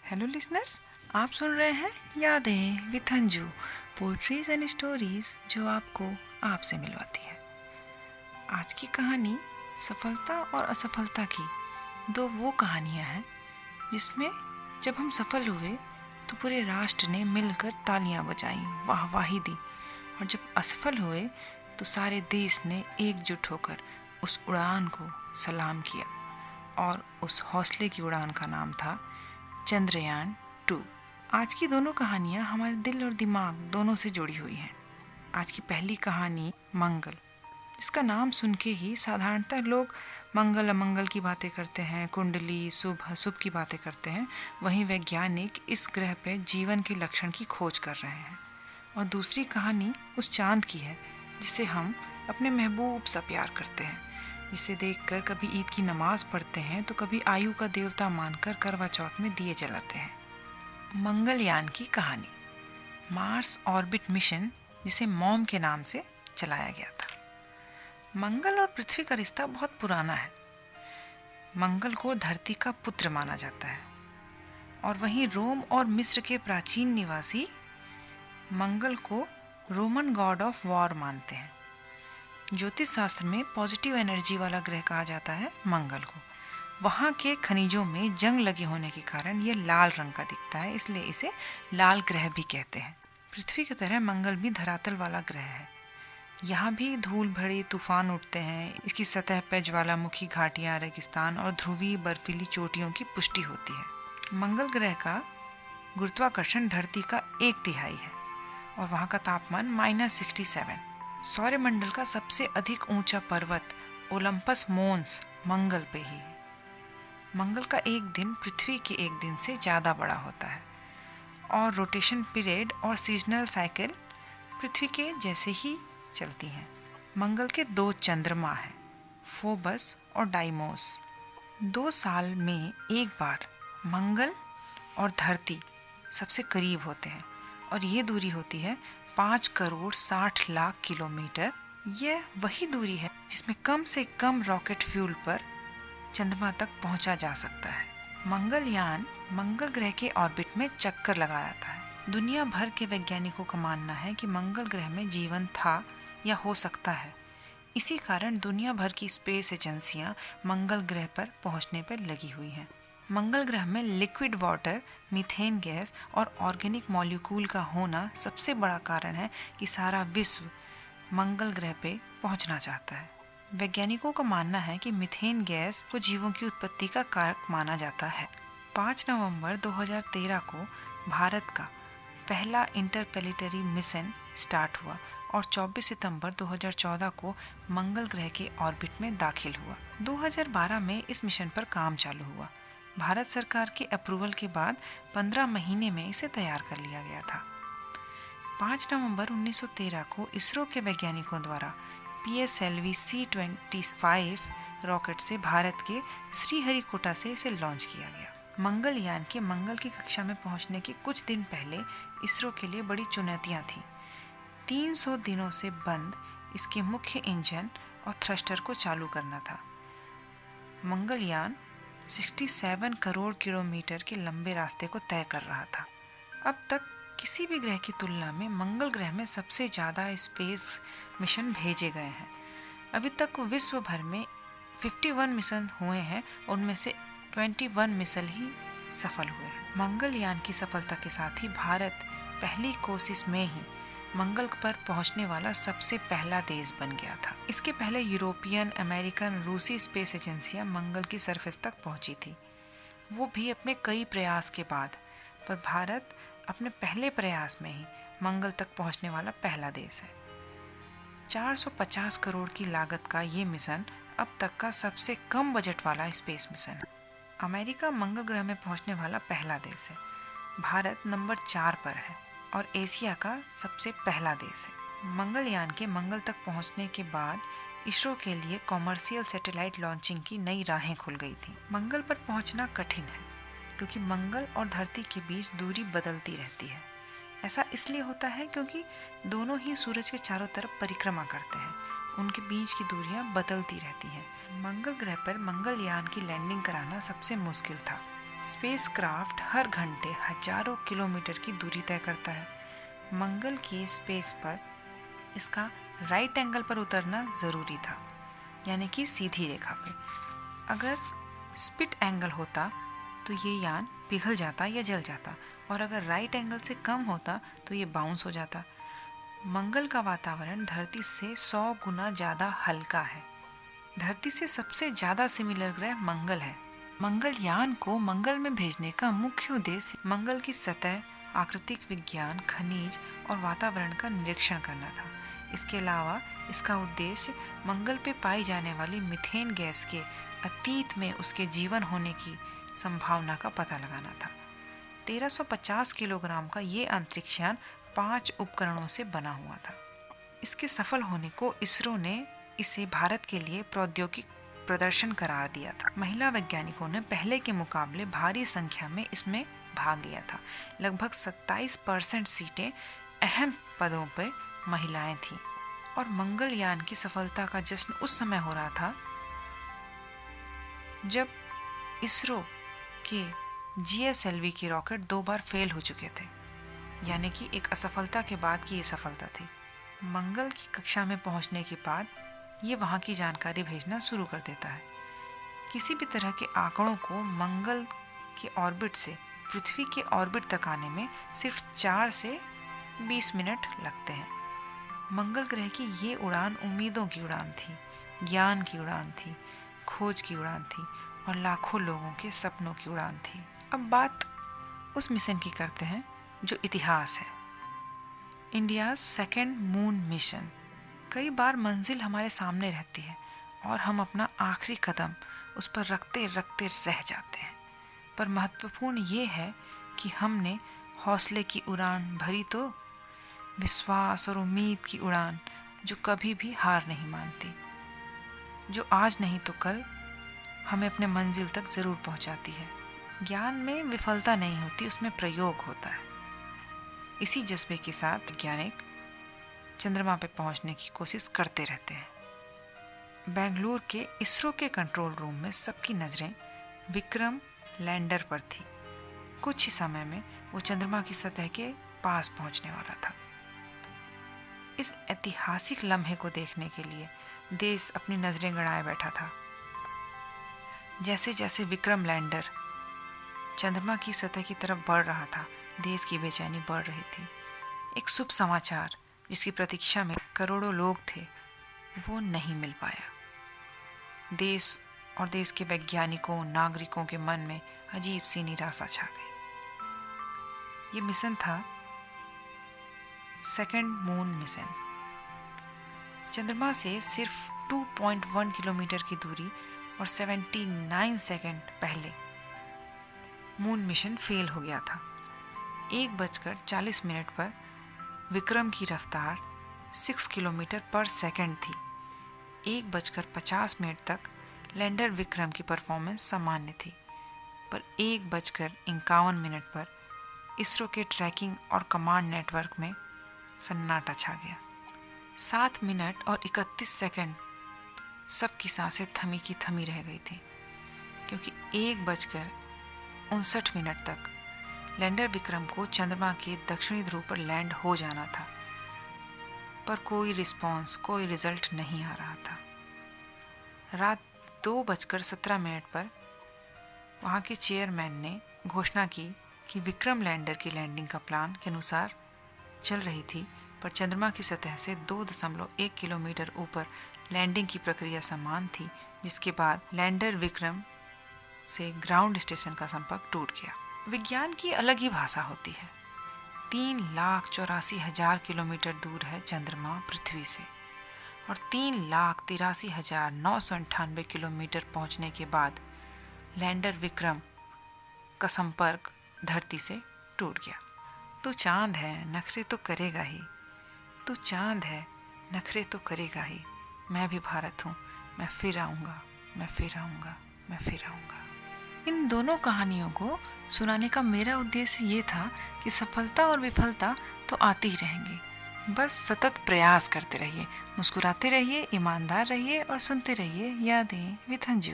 Hello listeners, आप सुन रहे हैं यादें with Anju, poetries and stories जो आपको आपसे मिलवाती है। आज की कहानी सफलता और असफलता की दो वो कहानियां हैं जिसमें जब हम सफल हुए तो पूरे राष्ट्र ने मिलकर तालियां बजाईं, वाहवाही दी, और जब असफल हुए तो सारे देश ने एकजुट होकर उस उड़ान को सलाम किया। और उस हौसले की उड़ान का नाम था चंद्रयान 2। आज की दोनों कहानियां हमारे दिल और दिमाग दोनों से जुड़ी हुई हैं। आज की पहली कहानी मंगल, जिसका नाम सुन के ही साधारणतः लोग मंगल अमंगल की बातें करते हैं, कुंडली शुभ अशुभ की बातें करते हैं। वहीं वैज्ञानिक इस ग्रह पे जीवन के लक्षण की खोज कर रहे हैं। और दूसरी कहानी उस चांद की है जिसे हम अपने महबूब सा प्यार करते हैं, जिसे देखकर कभी ईद की नमाज पढ़ते हैं तो कभी आयु का देवता मानकर करवा चौथ में दिए जलाते हैं। मंगलयान की कहानी। मार्स ऑर्बिट मिशन, जिसे मॉम के नाम से चलाया गया था। मंगल और पृथ्वी का रिश्ता बहुत पुराना है। मंगल को धरती का पुत्र माना जाता है, और वहीं रोम और मिस्र के प्राचीन निवासी मंगल को रोमन गॉड ऑफ वॉर मानते हैं। ज्योतिष शास्त्र में पॉजिटिव एनर्जी वाला ग्रह कहा जाता है मंगल को। वहाँ के खनिजों में जंग लगे होने के कारण ये लाल रंग का दिखता है, इसलिए इसे लाल ग्रह भी कहते हैं। पृथ्वी की तरह मंगल भी धरातल वाला ग्रह है। यहाँ भी धूल भरे तूफान उठते हैं। इसकी सतह पर ज्वालामुखी घाटियाँ, रेगिस्तान और ध्रुवीय बर्फीली चोटियों की पुष्टि होती है। मंगल ग्रह का गुरुत्वाकर्षण धरती का 1/3 है और वहाँ का तापमान -67। सौरमंडल का सबसे अधिक ऊंचा पर्वत ओलंपस मोन्स मंगल पे ही है। मंगल का एक दिन पृथ्वी के एक दिन से ज़्यादा बड़ा होता है, और रोटेशन पीरियड और सीजनल साइकिल पृथ्वी के जैसे ही चलती हैं। मंगल के 2 चंद्रमा हैं, फोबस और डाइमोस। 2 साल में एक बार मंगल और धरती सबसे करीब होते हैं, और ये दूरी होती है 5,60,00,000 किलोमीटर। यह वही दूरी है जिसमें कम से कम रॉकेट फ्यूल पर चंद्रमा तक पहुंचा जा सकता है। मंगलयान मंगल ग्रह के ऑर्बिट में चक्कर लगाता है। दुनिया भर के वैज्ञानिकों का मानना है कि मंगल ग्रह में जीवन था या हो सकता है। इसी कारण दुनिया भर की स्पेस एजेंसियां मंगल ग्रह पर पहुंचने पर लगी हुई हैं। मंगल ग्रह में लिक्विड वाटर, मीथेन गैस और ऑर्गेनिक मॉलिक्यूल का होना सबसे बड़ा कारण है कि सारा विश्व मंगल ग्रह पे पहुंचना चाहता है। वैज्ञानिकों का मानना है कि मीथेन गैस को जीवों की उत्पत्ति का कारक माना जाता है। 5 नवंबर 2013 को भारत का पहला इंटरप्लेनेटरी मिशन स्टार्ट हुआ और 24 सितंबर 2014 को मंगल ग्रह के ऑर्बिट में दाखिल हुआ। 2012 में इस मिशन पर काम चालू हुआ। भारत सरकार के अप्रूवल के बाद 15 महीने में इसे तैयार कर लिया गया था। 5 नवंबर 1913 को इसरो के वैज्ञानिकों द्वारा PSLV C-25 रॉकेट से भारत के श्रीहरिकोटा से इसे लॉन्च किया गया। मंगलयान के मंगल की कक्षा में पहुंचने के कुछ दिन पहले इसरो के लिए बड़ी चुनौतियां थीं। 300 दिनों से बंद इसके मुख्य इंजन और थ्रस्टर को चालू करना था। मंगलयान 67 करोड़ किलोमीटर के लंबे रास्ते को तय कर रहा था। अब तक किसी भी ग्रह की तुलना में मंगल ग्रह में सबसे ज़्यादा स्पेस मिशन भेजे गए हैं। अभी तक विश्व भर में 51 मिशन हुए हैं, उनमें से 21 मिशन ही सफल हुए हैं। मंगलयान की सफलता के साथ ही भारत पहली कोशिश में ही मंगल पर पहुंचने वाला सबसे पहला देश बन गया था। इसके पहले यूरोपियन, अमेरिकन, रूसी स्पेस एजेंसियां मंगल की सरफेस तक पहुंची थी, वो भी अपने कई प्रयास के बाद। पर भारत अपने पहले प्रयास में ही मंगल तक पहुंचने वाला पहला देश है। 450 करोड़ की लागत का ये मिशन अब तक का सबसे कम बजट वाला स्पेस मिशन है। अमेरिका मंगल ग्रह में पहुंचने वाला पहला देश है। भारत नंबर 4 पर है और एशिया का सबसे पहला देश है। मंगलयान के मंगल तक पहुंचने के बाद इसरो के लिए कॉमर्शियल सैटेलाइट लॉन्चिंग की नई राहें खुल गई थी। मंगल पर पहुंचना कठिन है क्योंकि मंगल और धरती के बीच दूरी बदलती रहती है। ऐसा इसलिए होता है क्योंकि दोनों ही सूरज के चारों तरफ परिक्रमा करते हैं, उनके बीच की दूरियां बदलती रहती हैं। मंगल ग्रह पर मंगलयान की लैंडिंग कराना सबसे मुश्किल था। स्पेसक्राफ्ट हर घंटे हजारों किलोमीटर की दूरी तय करता है। मंगल के स्पेस पर इसका राइट एंगल पर उतरना ज़रूरी था, यानी कि सीधी रेखा पे। अगर स्पिट एंगल होता तो ये यान पिघल जाता या जल जाता, और अगर राइट एंगल से कम होता तो ये बाउंस हो जाता। मंगल का वातावरण धरती से 100 गुना ज़्यादा हल्का है। धरती से सबसे ज़्यादा सिमिलर ग्रह मंगल है। मंगलयान को मंगल में भेजने का मुख्य उद्देश्य मंगल की सतह, आकृतिक विज्ञान, खनिज और वातावरण का निरीक्षण करना था। इसके अलावा इसका उद्देश्य मंगल पे पाई जाने वाली मीथेन गैस के अतीत में उसके जीवन होने की संभावना का पता लगाना था। 1350 किलोग्राम का ये अंतरिक्ष यान 5 उपकरणों से बना हुआ था। इसके सफल होने को इसरो ने इसे भारत के लिए प्रौद्योगिक प्रदर्शन करार दिया था। महिला वैज्ञानिकों ने पहले के मुकाबले भारी संख्या में इसमें भाग लिया था। लगभग 27% सीटें अहम पदों पर महिलाएं थीं, और मंगलयान की सफलता का जश्न उस समय हो रहा था जब इसरो के GSLV के रॉकेट 2 बार फेल हो चुके थे, यानी कि एक असफलता के बाद की ये सफलता थी। मंगल की कक्षा में पहुंचने के बाद ये वहाँ की जानकारी भेजना शुरू कर देता है। किसी भी तरह के आंकड़ों को मंगल के ऑर्बिट से पृथ्वी के ऑर्बिट तक आने में सिर्फ 4 से 20 मिनट लगते हैं। मंगल ग्रह की ये उड़ान उम्मीदों की उड़ान थी, ज्ञान की उड़ान थी, खोज की उड़ान थी और लाखों लोगों के सपनों की उड़ान थी। अब बात उस मिशन की करते हैं जो इतिहास है, इंडियाज़ सेकेंड मून मिशन। कई बार मंजिल हमारे सामने रहती है और हम अपना आखिरी कदम उस पर रखते रखते रह जाते हैं, पर महत्वपूर्ण ये है कि हमने हौसले की उड़ान भरी तो, विश्वास और उम्मीद की उड़ान जो कभी भी हार नहीं मानती, जो आज नहीं तो कल हमें अपने मंजिल तक ज़रूर पहुंचाती है। ज्ञान में विफलता नहीं होती, उसमें प्रयोग होता है। इसी जज्बे के साथ वैज्ञानिक चंद्रमा पर पहुंचने की कोशिश करते रहते हैं। बेंगलुरु के इसरो के कंट्रोल रूम में सबकी नज़रें विक्रम लैंडर पर थी। कुछ ही समय में वो चंद्रमा की सतह के पास पहुंचने वाला था। इस ऐतिहासिक लम्हे को देखने के लिए देश अपनी नज़रें गड़ाए बैठा था। जैसे जैसे विक्रम लैंडर चंद्रमा की सतह की तरफ बढ़ रहा था, देश की बेचैनी बढ़ रही थी। एक शुभ समाचार जिसकी प्रतीक्षा में करोड़ों लोग थे, वो नहीं मिल पाया। देश और देश के वैज्ञानिकों, नागरिकों के मन में अजीब सी निराशा छा गई। ये मिशन था सेकेंड मून मिशन। चंद्रमा से सिर्फ 2.1 किलोमीटर की दूरी और 79 सेकंड पहले मून मिशन फेल हो गया था। 1:40 पर विक्रम की रफ्तार 6 किलोमीटर पर सेकंड थी। 1:50 तक लैंडर विक्रम की परफॉर्मेंस सामान्य थी, पर 1:51 पर इसरो के ट्रैकिंग और कमांड नेटवर्क में सन्नाटा छा गया। 7 मिनट और 31 सेकंड सबकी सांसें थमी की थमी रह गई थी, क्योंकि 1:59 तक लैंडर विक्रम को चंद्रमा के दक्षिणी ध्रुव पर लैंड हो जाना था, पर कोई रिस्पॉन्स, कोई रिजल्ट नहीं आ रहा था। रात 2:17 पर वहाँ के चेयरमैन ने घोषणा की कि विक्रम लैंडर की लैंडिंग का प्लान के अनुसार चल रही थी, पर चंद्रमा की सतह से 2.1 किलोमीटर ऊपर लैंडिंग की प्रक्रिया समान थी, जिसके बाद लैंडर विक्रम से ग्राउंड स्टेशन का संपर्क टूट गया। विज्ञान की अलग ही भाषा होती है। 3,84,000 किलोमीटर दूर है चंद्रमा पृथ्वी से, और 3,83,998 किलोमीटर पहुंचने के बाद लैंडर विक्रम का संपर्क धरती से टूट गया। तू चांद है, नखरे तो करेगा ही, तू चांद है, नखरे तो करेगा ही, मैं भी भारत हूँ, मैं फिर आऊँगा, मैं फिर आऊँगा, मैं फिर आऊँगा। इन दोनों कहानियों को सुनाने का मेरा उद्देश्य ये था कि सफलता और विफलता तो आती ही रहेंगी, बस सतत प्रयास करते रहिए, मुस्कुराते रहिए, ईमानदार रहिए और सुनते रहिए यादें विथ अंजू।